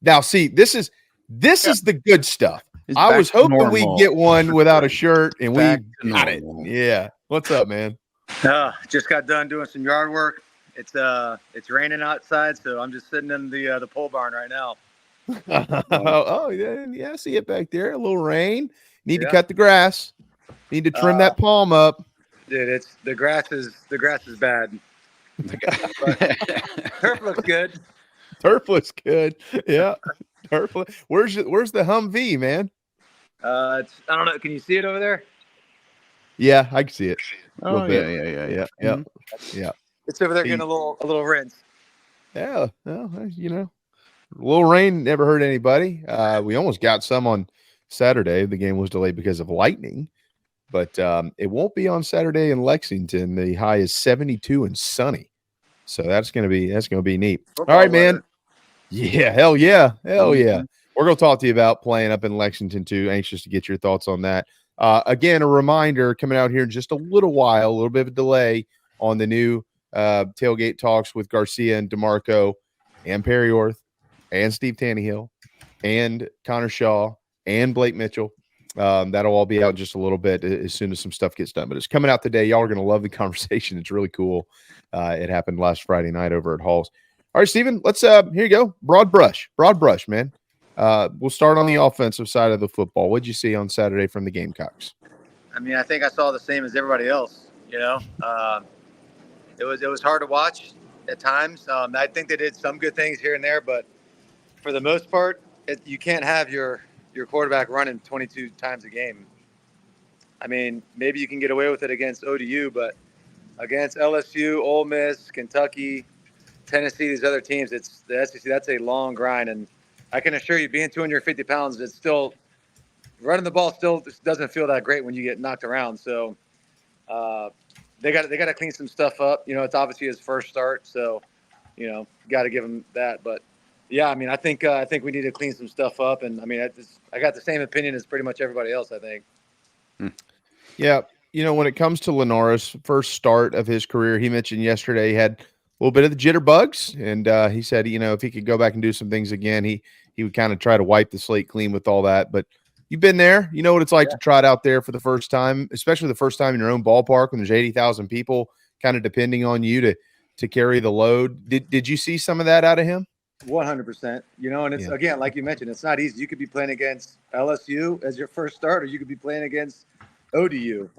Now, see, this is the good stuff. It's I back was to hoping we'd normal. get one without a shirt, and we Back to got it. normal. Yeah. What's up, man? Just got done doing some yard work. It's raining outside, so I'm just sitting in the pole barn right now. Oh, yeah, I see it back there. A little rain. Need to cut the grass. Need to trim that palm up. Dude, the grass is bad. Turf looks good. Turf looks good. Yeah. Where's the Humvee, man? I don't know. Can you see it over there? Yeah, I can see it. A Oh, little bit. yeah. Mm-hmm. Yeah. It's over there getting a little rinse. Yeah. Well, a little rain never hurt anybody. We almost got some on Saturday. The game was delayed because of lightning, but it won't be on Saturday in Lexington. The high is 72 and sunny, so that's gonna be neat. Football All right, man. weather. Yeah, hell yeah. We're gonna talk to you about playing up in Lexington too. Anxious to get your thoughts on that. Again, a reminder coming out here in just a little while, a little bit of a delay on the new Tailgate Talks with Garcia and DeMarco and Perry Orth and Steve Tannehill and Connor Shaw and Blake Mitchell. That'll all be out in just a little bit as soon as some stuff gets done. But it's coming out today. Y'all are going to love the conversation. It's really cool. It happened last Friday night over at Hall's. All right, Stephen, let's here you go. Broad brush, man. We'll start on the offensive side of the football. What'd you see on Saturday from the Gamecocks? I mean, I think I saw the same as everybody else. It was hard to watch at times. I think they did some good things here and there, but for the most part, you can't have your quarterback running 22 times a game. I mean, maybe you can get away with it against ODU, but against LSU, Ole Miss, Kentucky, Tennessee, these other teams, it's the SEC. That's a long grind, and I can assure you, being 250 pounds, it's still running the ball. Still doesn't feel that great when you get knocked around. So they got to clean some stuff up. It's obviously his first start, so got to give him that. But yeah, I mean, I think we need to clean some stuff up, and I mean, I got the same opinion as pretty much everybody else, I think. Yeah, when it comes to LaNorris, first start of his career, he mentioned yesterday he had a little bit of the jitterbugs, and he said, if he could go back and do some things again, he would kind of try to wipe the slate clean with all that. But you've been there, you know what it's like to try it out there for the first time, especially the first time in your own ballpark when there's 80,000 people kind of depending on you to carry the load. Did you see some of that out of him? 100%. And it's again, like you mentioned, it's not easy. You could be playing against LSU as your first start, or you could be playing against ODU.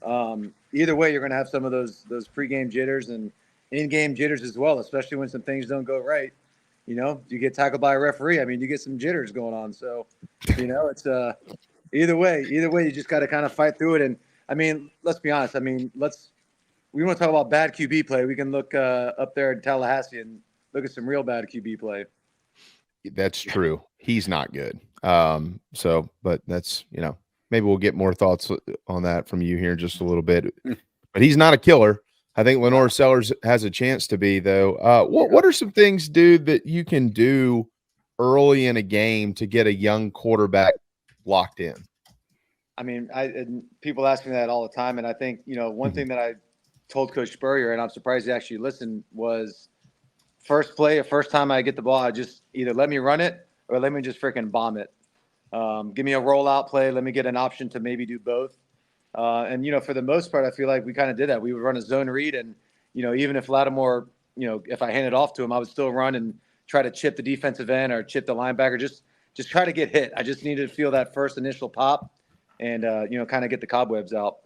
Either way, you're going to have some of those pregame jitters and in-game jitters as well, especially when some things don't go right. You get tackled by a referee. I mean, you get some jitters going on. So, it's either way, you just got to kind of fight through it. And I mean, let's be honest. I mean, we want to talk about bad QB play. We can look up there in Tallahassee and look at some real bad QB play. That's true. He's not good. But that's, maybe we'll get more thoughts on that from you here in just a little bit. But he's not a killer. I think LaNorris Sellers has a chance to be, though. What are some things, dude, that you can do early in a game to get a young quarterback locked in? I mean, and people ask me that all the time, and I think, one thing that I told Coach Spurrier, and I'm surprised he actually listened, was first time I get the ball, I just either let me run it or let me just freaking bomb it. Give me a rollout play. Let me get an option to maybe do both. And, for the most part, I feel like we kind of did that. We would run a zone read, and, even if Lattimore, if I handed off to him, I would still run and try to chip the defensive end or chip the linebacker, just try to get hit. I just needed to feel that first initial pop and, kind of get the cobwebs out.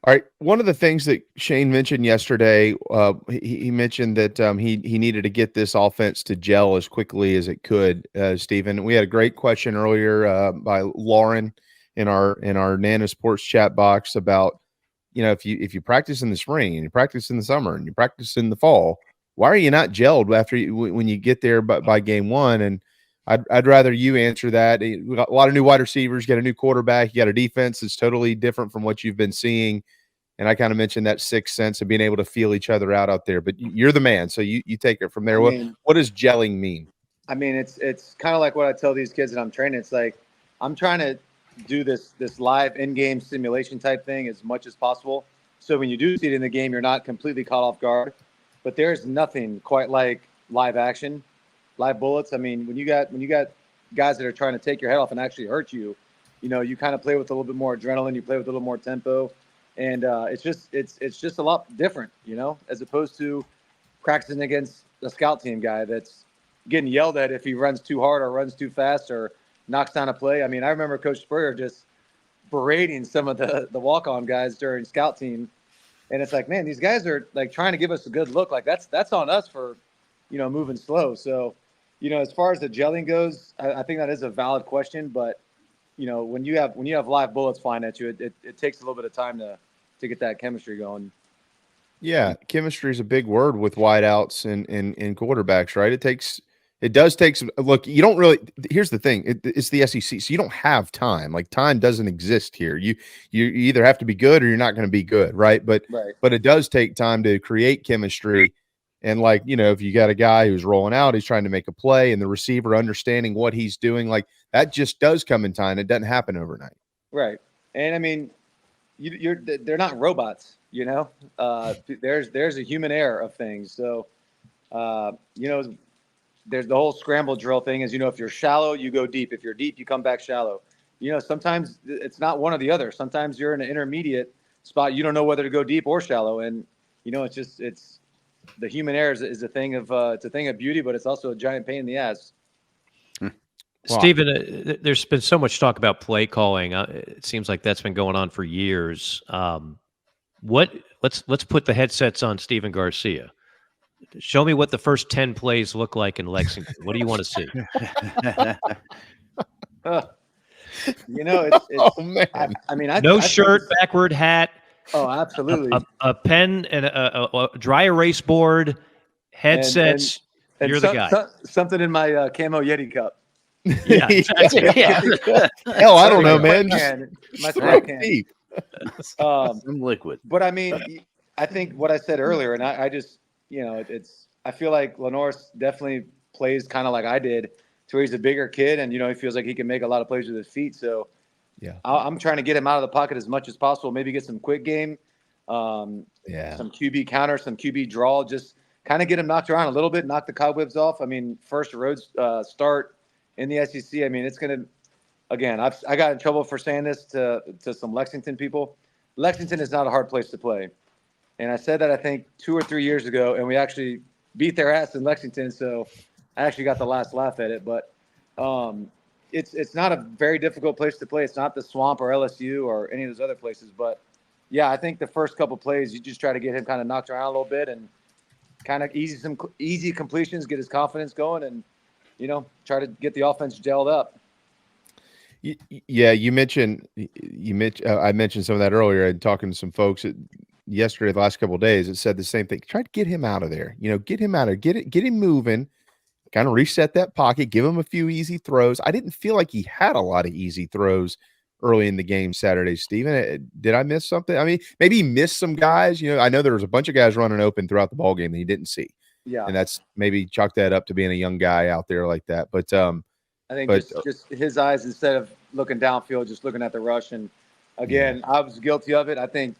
All right. One of the things that Shane mentioned yesterday, he mentioned that he needed to get this offense to gel as quickly as it could, Stephen. We had a great question earlier by Lauren in our Nana Sports chat box about, if you practice in the spring and you practice in the summer and you practice in the fall, why are you not gelled when you get there by game one? And I'd rather you answer that. We got a lot of new wide receivers, you got a new quarterback, you got a defense that's totally different from what you've been seeing. And I kind of mentioned that sixth sense of being able to feel each other out there. But you're the man, so you take it from there. What does gelling mean? I mean, it's kind of like what I tell these kids that I'm training. It's like I'm trying to do this live in-game simulation type thing as much as possible. So when you do see it in the game, you're not completely caught off guard. But there's nothing quite like live action. live bullets. I mean, when you got guys that are trying to take your head off and actually hurt you, you kind of play with a little bit more adrenaline. You play with a little more tempo, and it's just a lot different, as opposed to practicing against a scout team guy that's getting yelled at if he runs too hard or runs too fast or knocks down a play. I mean, I remember Coach Spurrier just berating some of the walk-on guys during scout team. And it's like, man, these guys are like trying to give us a good look. Like that's on us for, moving slow. So, as far as the gelling goes, I think that is a valid question. But, when you have live bullets flying at you, it takes a little bit of time to get that chemistry going. Yeah, chemistry is a big word with wideouts and quarterbacks, right? It does take some. Look, you don't really. Here's the thing: it's the SEC, so you don't have time. Like time doesn't exist here. You either have to be good or you're not going to be good, right? But it does take time to create chemistry. And like if you got a guy who's rolling out, he's trying to make a play, and the receiver understanding what he's doing, like that just does come in time. It doesn't happen overnight, right? And I mean, they're not robots. There's a human error of things. So, there's the whole scramble drill thing is, if you're shallow, you go deep. If you're deep, you come back shallow. Sometimes it's not one or the other. Sometimes you're in an intermediate spot. You don't know whether to go deep or shallow. And, it's the human error is a thing of beauty, but it's also a giant pain in the ass. Stephen, there's been so much talk about play calling. It seems like that's been going on for years. Let's put the headsets on Stephen Garcia. Show me what the first 10 plays look like in Lexington. What do you want to see? It's oh man! I mean, no shirt, backward hat. Oh, absolutely. A pen and a dry erase board, headsets. And you're the guy. Something in my camo Yeti cup. Yeah, exactly. Hell, I don't know, man. My spray can. Some liquid. But I mean, I think what I said earlier, and I just, I feel like LaNorris definitely plays kind of like I did, to where he's a bigger kid, and he feels like he can make a lot of plays with his feet. So yeah, I'm trying to get him out of the pocket as much as possible. Maybe get some quick game, some QB counter, some QB draw. Just kind of get him knocked around a little bit, knock the cobwebs off. I mean, first road start in the SEC. I mean, it's gonna. Again, I got in trouble for saying this to some Lexington people. Lexington is not a hard place to play, and I said that I think 2 or 3 years ago, and we actually beat their ass in Lexington. So I actually got the last laugh at it, but it's not a very difficult place to play. It's not the Swamp or LSU or any of those other places. But yeah, I think the first couple plays, you just try to get him kind of knocked around a little bit and kind of easy completions, get his confidence going, and try to get the offense gelled up. Yeah, I mentioned some of that earlier. And talking to some folks yesterday, the last couple of days, it said the same thing. Try to get him out of there. Get him out of there. Get him moving. Kind of reset that pocket. Give him a few easy throws. I didn't feel like he had a lot of easy throws early in the game Saturday. Stephen, did I miss something? I mean, maybe he missed some guys. I know there was a bunch of guys running open throughout the ball game that he didn't see. Yeah, and that's maybe chalk that up to being a young guy out there like that. But I think just his eyes, instead of looking downfield, just looking at the rush. And again, I was guilty of it. I think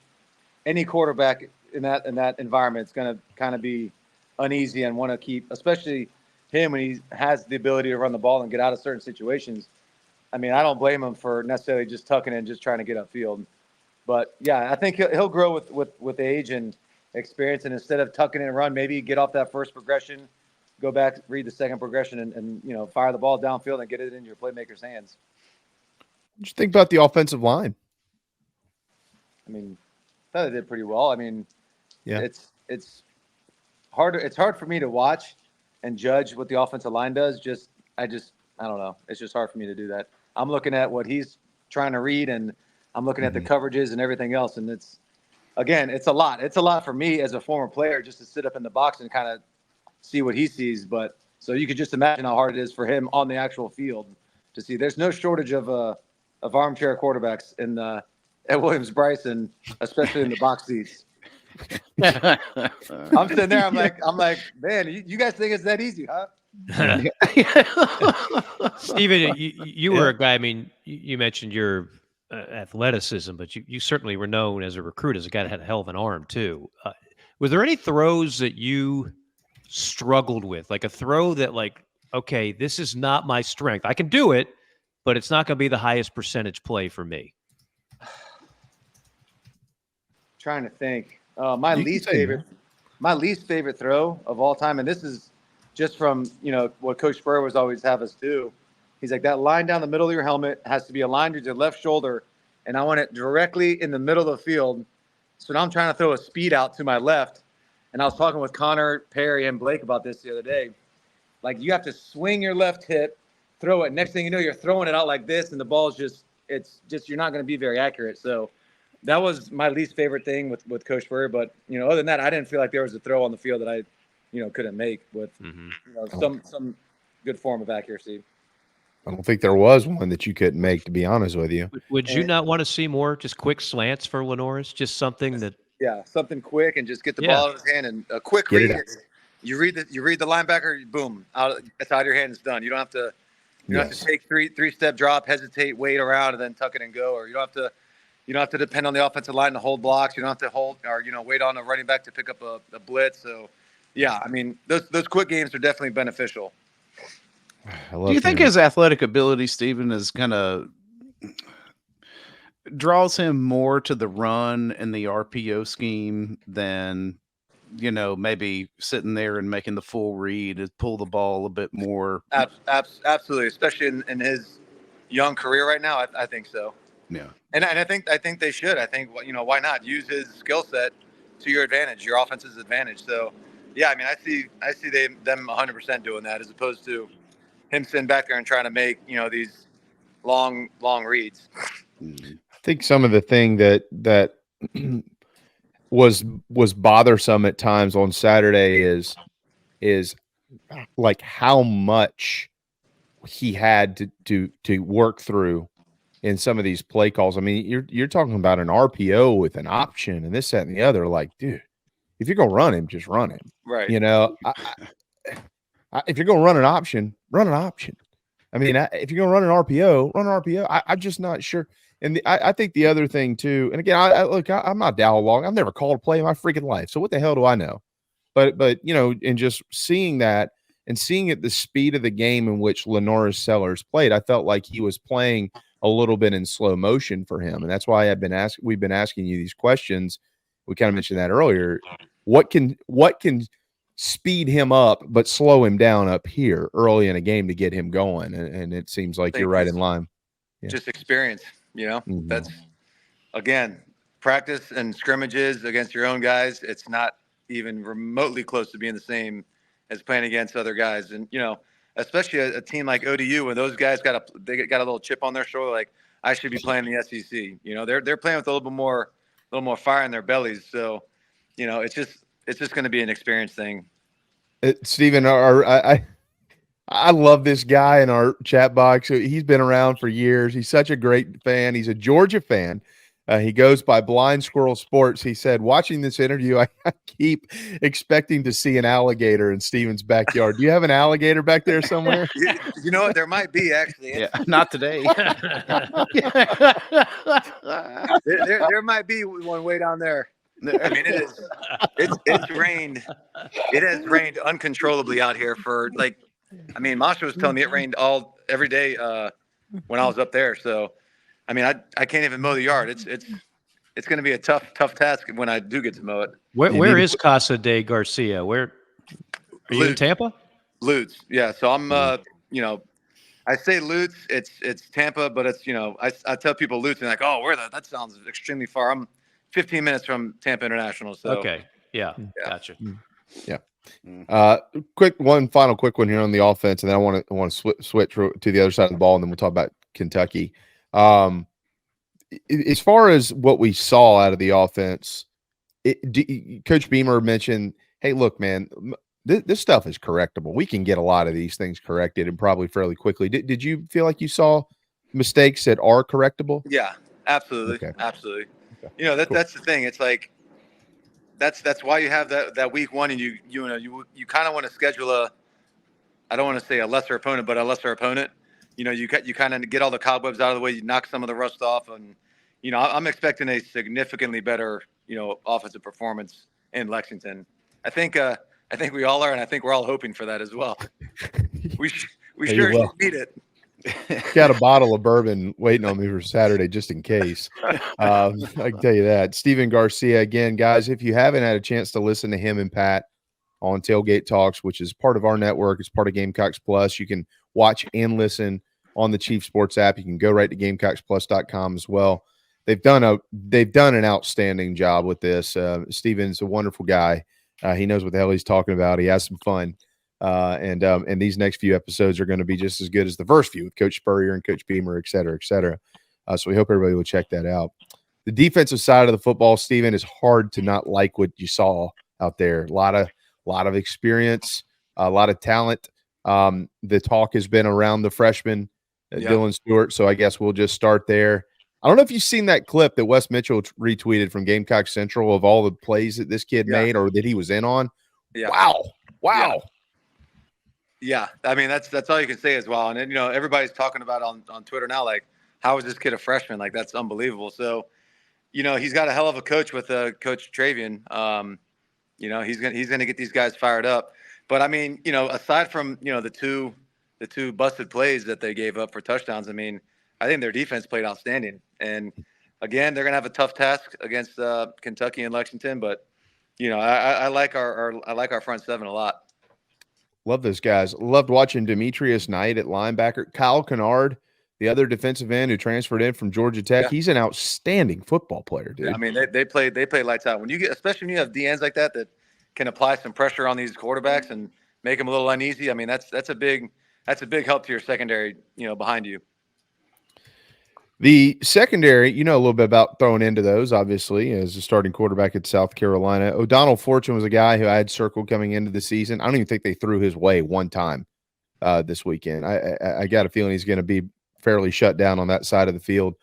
any quarterback in that environment is going to kind of be uneasy and want to keep, especially him when he has the ability to run the ball and get out of certain situations. I mean, I don't blame him for necessarily just tucking in, just trying to get upfield. But yeah, I think he'll grow with age and experience. And instead of tucking in and run, maybe get off that first progression, go back, read the second progression, and fire the ball downfield and get it into your playmaker's hands. What did you think about the offensive line? I mean, I thought they did pretty well. I mean, yeah, it's hard. It's hard for me to watch and judge what the offensive line does. I don't know. It's just hard for me to do that. I'm looking at what he's trying to read, and I'm looking at the coverages and everything else. And it's a lot. It's a lot for me as a former player just to sit up in the box and kind of see what he sees. But so you could just imagine how hard it is for him on the actual field to see. There's no shortage of armchair quarterbacks at Williams-Brice, especially in the box seats. I'm sitting there. I'm like, man, you guys think it's that easy, huh? Stephen, you were a guy. I mean, you mentioned your athleticism, but you certainly were known as a recruit as a guy that had a hell of an arm too. Were there any throws that you struggled with, like a throw that like okay, this is not my strength. I can do it, but it's not going to be the highest percentage play for me? Trying to think. My least favorite throw of all time, and this is just from what Coach Spur was always have us do. He's like, that line down the middle of your helmet has to be aligned to your left shoulder, and I want it directly in the middle of the field. So now I'm trying to throw a speed out to my left, and I was talking with Connor, Perry, and Blake about this the other day. Like, you have to swing your left hip, throw it. Next thing you know, you're throwing it out like this, and the ball's you're not going to be very accurate. So that was my least favorite thing with Coach Spur. But, other than that, I didn't feel like there was a throw on the field that I, couldn't make with some good form of accuracy. I don't think there was one that you couldn't make, to be honest with you. Would you not want to see more just quick slants for LaNorris? Just something that – yeah, something quick and just get the ball out of his hand and a quick read. You read the linebacker, boom, it's out of your hand. It's done. You don't have to have to take three-step drop, hesitate, wait around, and then tuck it and go. Or you don't have to depend on the offensive line to hold blocks. You don't have to hold or wait on a running back to pick up a blitz. So, yeah, I mean those quick games are definitely beneficial. Do you think his athletic ability, Stephen, is kind of draws him more to the run and the RPO scheme than, maybe sitting there and making the full read and pull the ball a bit more? Absolutely, especially in his young career right now. I think so. Yeah, and I think they should. I think why not use his skill set to your advantage, your offense's advantage. So, yeah, I mean, I see them 100% doing that as opposed to him sitting back there and trying to make these long reads. I think some of the thing that was bothersome at times on Saturday is like how much he had to work through in some of these play calls. I mean, you're talking about an RPO with an option and this, that, and the other. Like, dude, if you're gonna run him, just run him. Right. If you're gonna run an option, run an option. I mean, if you're gonna run an RPO, run an RPO. I'm just not sure. And I think the other thing too, and again, I'm not Dow Long. I've never called a play in my freaking life. So what the hell do I know? But and just seeing that and seeing at the speed of the game in which LaNorris Sellers played, I felt like he was playing a little bit in slow motion for him. And that's why we've been asking you these questions. We kind of mentioned that earlier. What can speed him up but slow him down up here early in a game to get him going? And it seems like you're right in line. Yeah. Just experience. That's, again, practice and scrimmages against your own guys. It's not even remotely close to being the same as playing against other guys. And, especially a team like ODU, when those guys got a little chip on their shoulder, like, I should be playing the SEC. They're playing with a little more fire in their bellies. So, it's just going to be an experience thing. Stephen, I love this guy in our chat box. He's been around for years. He's such a great fan. He's a Georgia fan. He goes by Blind Squirrel Sports. He said, watching this interview, I keep expecting to see an alligator in Stephen's backyard. Do you have an alligator back there somewhere? You know what? There might be, actually. Yeah, not today. there might be one way down there. I mean, it's rained. It has rained uncontrollably out here for Masha was telling me it rained every day when I was up there. So, I mean, I can't even mow the yard. It's going to be a tough task when I do get to mow it. Where is Casa de Garcia? Where are you in Tampa? Lutz. Yeah. So I'm I say Lutz. It's Tampa, but it's I tell people Lutz and they're like, oh, that sounds extremely far. I'm 15 minutes from Tampa International. So okay. Yeah. Gotcha. Yeah. Final quick one here on the offense, and then I want to switch to the other side of the ball, and then we'll talk about Kentucky. As far as what we saw out of the offense, Coach Beamer mentioned, hey, look, man, this stuff is correctable. We can get a lot of these things corrected and probably fairly quickly. Did you feel like you saw mistakes that are correctable? Yeah, absolutely. Okay. Absolutely. Okay. That's the thing. It's like, that's why you have that week one, and you kind of want to schedule I don't want to say a lesser opponent, but a lesser opponent. You kind of get all the cobwebs out of the way. You knock some of the rust off, and I'm expecting a significantly better offensive performance in Lexington. I think we all are, and I think we're all hoping for that as well. We Hey, sure well. should beat it. Got a bottle of bourbon waiting on me for Saturday just in case. I can tell you that. Stephen Garcia, again, guys, if you haven't had a chance to listen to him and Pat on Tailgate Talks, which is part of our network, it's part of Gamecocks Plus, you can watch and listen on the Chief Sports app. You can go right to GamecocksPlus.com as well. They've done an outstanding job with this. Stephen's a wonderful guy. He knows what the hell he's talking about. He has some fun. And these next few episodes are going to be just as good as the first few with Coach Spurrier and Coach Beamer, et cetera, et cetera. So we hope everybody will check that out. The defensive side of the football, Stephen, is hard to not like what you saw out there. A lot of experience, a lot of talent. The talk has been around the freshman, Dylan Stewart. So I guess we'll just start there. I don't know if you've seen that clip that Wes Mitchell retweeted from Gamecock Central of all the plays that this kid made or that he was in on. Yeah. Wow. Yeah, I mean that's all you can say as well. And everybody's talking about on Twitter now, like, how is this kid a freshman? Like, that's unbelievable. So, he's got a hell of a coach with Coach Travian. He's gonna get these guys fired up. But I mean, aside from the two busted plays that they gave up for touchdowns, I mean, I think their defense played outstanding. And again, they're gonna have a tough task against Kentucky and Lexington. But I like our front seven a lot. Love those guys. Loved watching Demetrius Knight at linebacker. Kyle Kennard, the other defensive end who transferred in from Georgia Tech. He's an outstanding football player, dude. Yeah, I mean, they play lights out. Especially when you have DNs like that can apply some pressure on these quarterbacks and make them a little uneasy. I mean, that's a big help to your secondary, behind you. The secondary, a little bit about throwing into those, obviously, as a starting quarterback at South Carolina. O'Donnell Fortune was a guy who I had circled coming into the season. I don't even think they threw his way one time this weekend. I got a feeling he's going to be fairly shut down on that side of the field.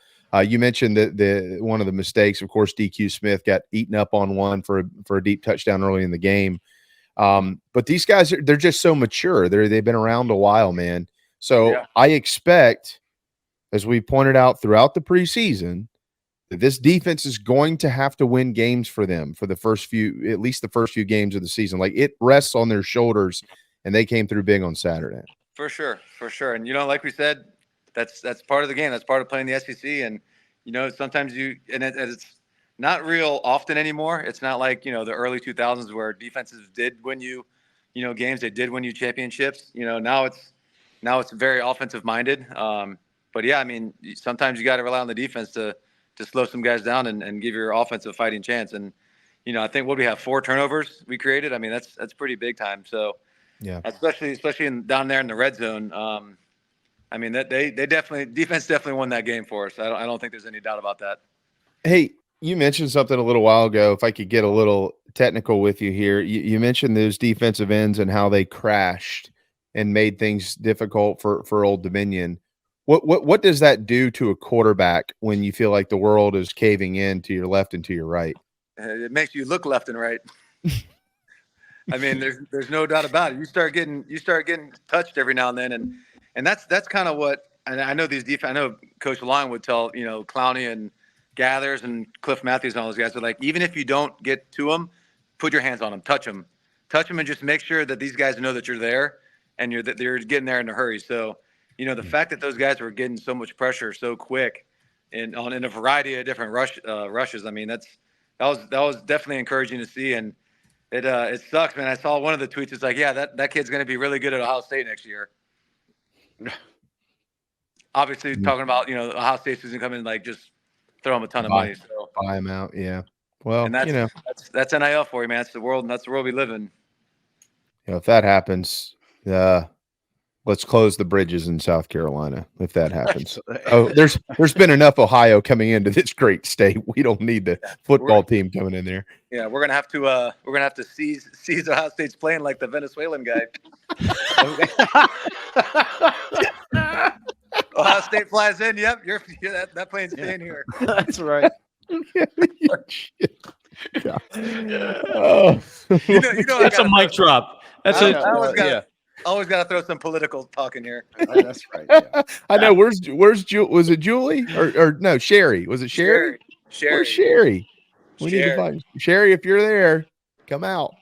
You mentioned that one of the mistakes, of course, DQ Smith got eaten up on one for a deep touchdown early in the game. But these guys, they're just so mature. They've been around a while, man. So I expect, as we pointed out throughout the preseason, that this defense is going to have to win games for them for at least the first few games of the season. Like, it rests on their shoulders, and they came through big on Saturday. For sure. And like we said, that's part of the game. That's part of playing the SEC. And sometimes it's not real often anymore. It's not like the early 2000s where defenses did win you games. They did win you championships. Now it's very offensive minded. But yeah, I mean, sometimes you got to rely on the defense to slow some guys down and give your offense a fighting chance. And I think we have 4 turnovers we created. I mean, that's pretty big time. So yeah, especially down there in the red zone. I mean, that defense definitely won that game for us. I don't think there's any doubt about that. Hey, you mentioned something a little while ago. If I could get a little technical with you here, you mentioned those defensive ends and how they crashed and made things difficult for Old Dominion. What does that do to a quarterback when you feel like the world is caving in to your left and to your right? It makes you look left and right. I mean, there's no doubt about it. You start getting touched every now and then, and that's kind of what. And I know I know Coach Long would tell Clowney and Gathers and Cliff Matthews and all those guys. But like, even if you don't get to them, put your hands on them, touch them, and just make sure that these guys know that you're there and you're getting there in a hurry. So. The fact that those guys were getting so much pressure so quick in a variety of different rushes, I mean, that was definitely encouraging to see. And it sucks, man. I saw one of the tweets. It's like, yeah, that kid's going to be really good at Ohio State next year. Obviously, talking about Ohio State's going to come in like just throw him a ton of money. So buy him out, yeah. Well, and that's NIL for you, man. That's the world, and that's the world we live in. If that happens, let's close the bridges in South Carolina if that happens. Oh, there's been enough Ohio coming into this great state. We don't need the football team coming in there. Yeah, we're gonna have to seize Ohio State's plane like the Venezuelan guy. Ohio State flies in. Yep, that plane's staying here. That's right. Oh, that's a mic drop. That's Always got to throw some political talk in here. That's right. Yeah. I know. Where's was it Julie or no, Sherry? Was it Sherry? Where's Sherry? We need to find Sherry. If you're there, come out.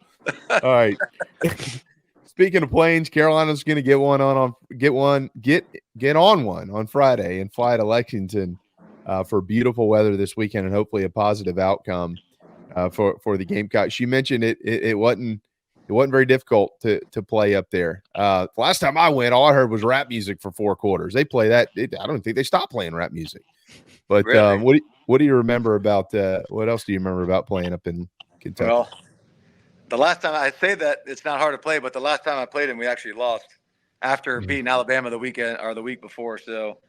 All right. Speaking of planes, Carolina's going to get on one on Friday and fly to Lexington for beautiful weather this weekend and hopefully a positive outcome for the Gamecocks. You mentioned it wasn't very difficult to play up there. Last time I went, all I heard was rap music for 4 quarters. They play that. I don't think they stopped playing rap music. But Really? what do you remember about what else do you remember about playing up in Kentucky? Well, the last time I say that it's not hard to play, but the last time I played him, we actually lost after beating Alabama the week before. So,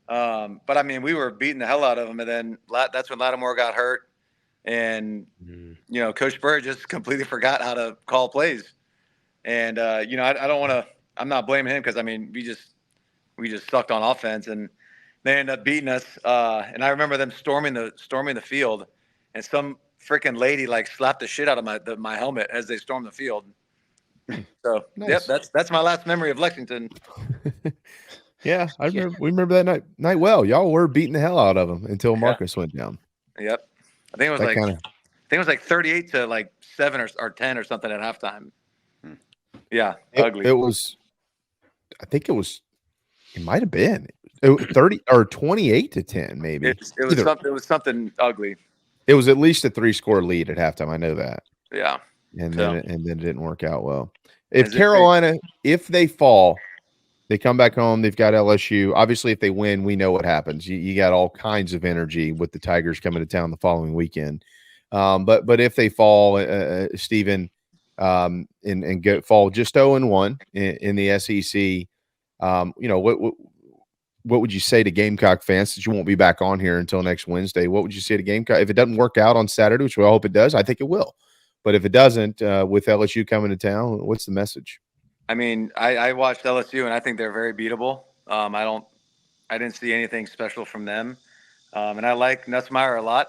but I mean, we were beating the hell out of them, and then that's when Lattimore got hurt, and Coach Burr just completely forgot how to call plays, and I don't want to. I'm not blaming him because I mean we just sucked on offense, and they ended up beating us. And I remember them storming the field, and some freaking lady like slapped the shit out of my helmet as they stormed the field. So Nice. Yep, that's my last memory of Lexington. Yeah, we remember that night well. Y'all were beating the hell out of them until Marcus went down. Yep, I think it was like 38 to like 7 or 10 or something at halftime. Yeah, ugly. It was. I think it might have been 30 or 28 to 10, maybe. It was something ugly. It was at least a 3-score lead at halftime. I know that. Yeah. And then it didn't work out well. If Carolina, if they fall, they come back home, they've got LSU. Obviously, if they win, we know what happens. You got all kinds of energy with the Tigers coming to town the following weekend. But if they fall, Stephen, and fall just 0-1 in the SEC, what would you say to Gamecock fans since you won't be back on here until next Wednesday? What would you say to Gamecock if it doesn't work out on Saturday, which we all hope it does? I think it will. But if it doesn't, with LSU coming to town, what's the message? I mean, I watched LSU and I think they're very beatable. I didn't see anything special from them. And I like Nussmeier a lot.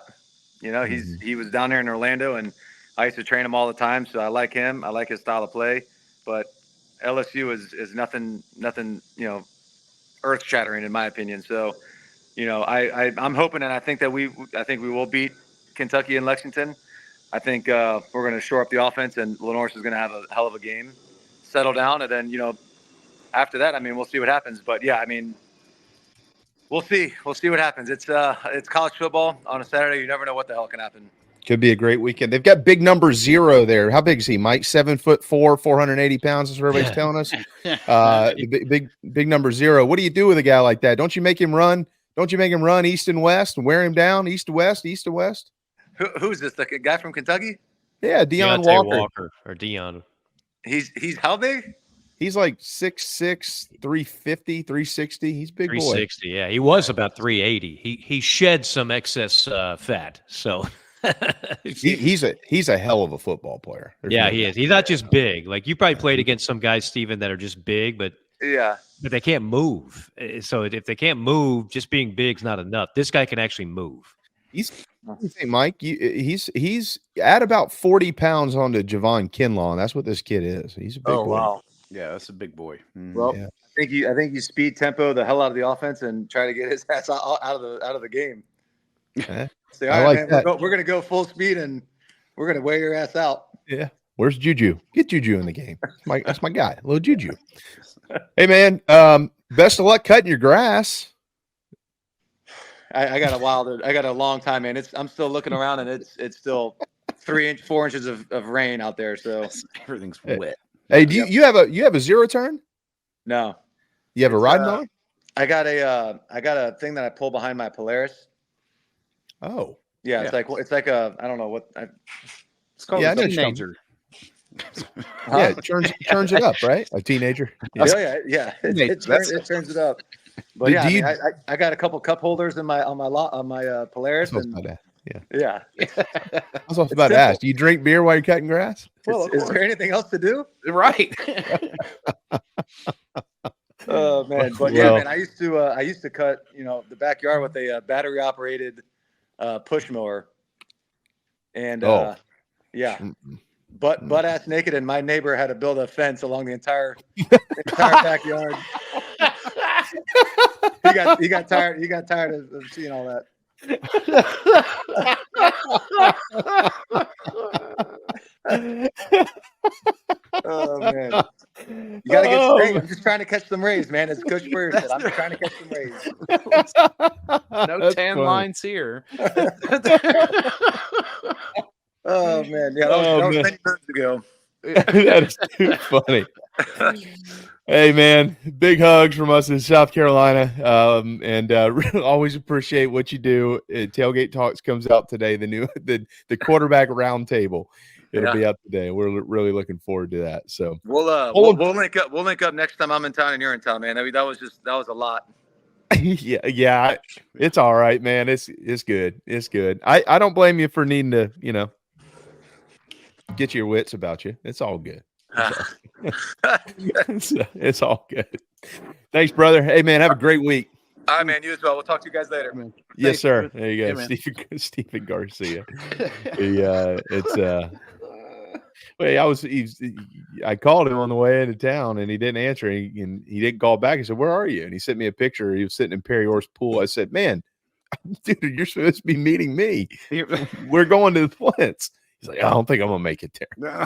He was down there in Orlando and I used to train him all the time. So I like him. I like his style of play, but LSU is nothing, earth shattering in my opinion. So, I'm hoping, and I think we will beat Kentucky and Lexington. I think we're going to shore up the offense, and LaNorris is going to have a hell of a game, settle down, and then after that, I mean, we'll see what happens. But yeah, I mean, we'll see what happens. It's college football on a Saturday. You never know what the hell can happen. Could be a great weekend. They've got big number 0 there. How big is he, Mike? 7'4", 480 pounds. That's what everybody's telling us. Big number 0. What do you do with a guy like that? Don't you make him run? Don't you make him run east and west and wear him down east to west, east to west? Who's this? The guy from Kentucky? Yeah, Deion Walker or Deion. He's how big? He's like 6'6", 350, 360. He's big 360, boy. Yeah. He was about 380. He shed some excess fat, so he's a hell of a football player. He is. He's not just big. Like you probably played against some guys, Stephen, that are just big, but they can't move. So if they can't move, just being big is not enough. This guy can actually move. Mike, he's at about 40 pounds onto Javon Kinlaw. That's what this kid is. He's a big boy. Wow. Yeah, that's a big boy. Well, yeah. I think you speed tempo the hell out of the offense and try to get his ass out of the game. Say, all right, man, we're going to go full speed and we're going to wear your ass out. Yeah. Where's Juju? Get Juju in the game. That's my guy, little Juju. Hey, man, best of luck cutting your grass. I got a long time, man. I'm still looking around and it's still 4 inches of rain out there. So everything's wet. Hey, you have a 0 turn? No. You have a ride mower? I got a thing that I pull behind my Polaris. Oh. Yeah, it's like a I don't know what it's called a teenager. Yeah, it turns it up, right? A teenager. Yeah. It turns it up. But I got a couple cup holders on my Polaris and yeah. I was also about to ask, do you drink beer while you're cutting grass? Well, is there anything else to do? Right. Oh man, but man, I used to cut the backyard with a battery operated push mower, and butt ass naked, and my neighbor had to build a fence along the entire backyard. He got tired of seeing all that. Oh man. You got to get some Rays. I'm just trying to catch some Rays, man. As Coach Burr said, I'm just trying to catch some Rays. No That's tan funny. lines here. Oh man, yeah, that was many moons ago. That is too funny. Hey man, big hugs from us in South Carolina, and always appreciate what you do. Tailgate Talks comes out today. The quarterback roundtable. It'll be up today. We're really looking forward to that. So we'll link up. We'll link up next time I'm in town and you're in town, man. I mean, that was a lot. yeah, it's all right, man. It's good. It's good. I don't blame you for needing to, get your wits about you. It's all good. It's all good. Thanks, brother. Hey, man, have a great week. All right, man. You as well. We'll talk to you guys later. Yes, sir. There you go, Yeah, Stephen Garcia. I called him on the way into town, and he didn't answer. And he didn't call back. I said, "Where are you?" And he sent me a picture. He was sitting in Perry Orr's pool. I said, "Man, dude, you're supposed to be meeting me. We're going to the Flints." He's like, "I don't think I'm gonna make it there."